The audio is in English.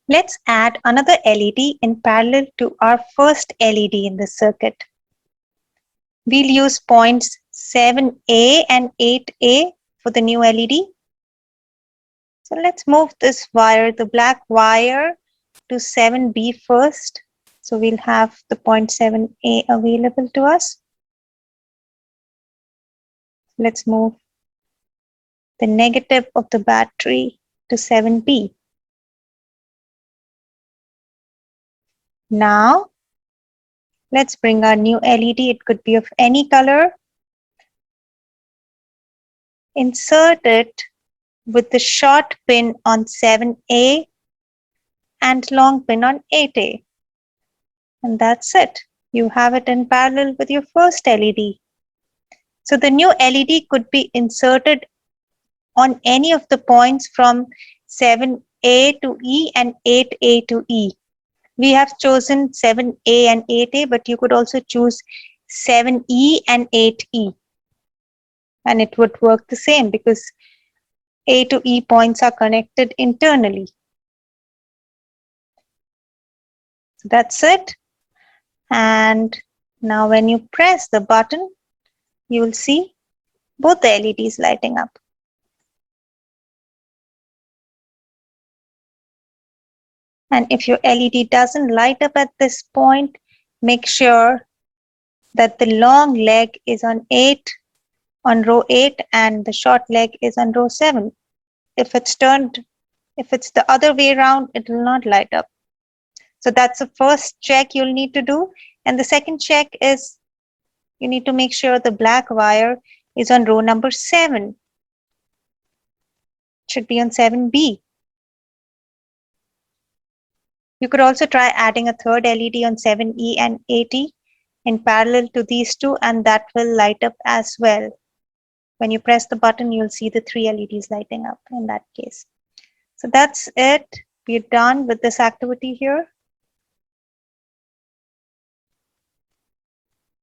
Let's add another LED in parallel to our first LED in the circuit. We'll use points 7A and 8A for the new LED. So let's move this wire, the black wire, to 7B first. So we'll have the point 7A available to us. Let's move the negative of the battery to 7B. Now, let's bring our new LED. It could be of any color. Insert it with the short pin on 7A and long pin on 8A. And that's it. You have it in parallel with your first LED. So the new LED could be inserted on any of the points from 7A to E and 8A to E. We have chosen 7A and 8A, but you could also choose 7E and 8E. And it would work the same because A to E points are connected internally. So that's it. And now when you press the button, you will see both the LEDs lighting up. And if your LED doesn't light up at this point, make sure that the long leg is on row 8 and the short leg is on row 7. If it's the other way around, it will not light up. So that's the first check you'll need to do. And the second check is you need to make sure the black wire is on row number 7. It should be on 7B. You could also try adding a third LED on 7E and 8E in parallel to these two, and that will light up as well. When you press the button, you'll see the 3 LEDs lighting up in that case. So that's it. We're done with this activity here.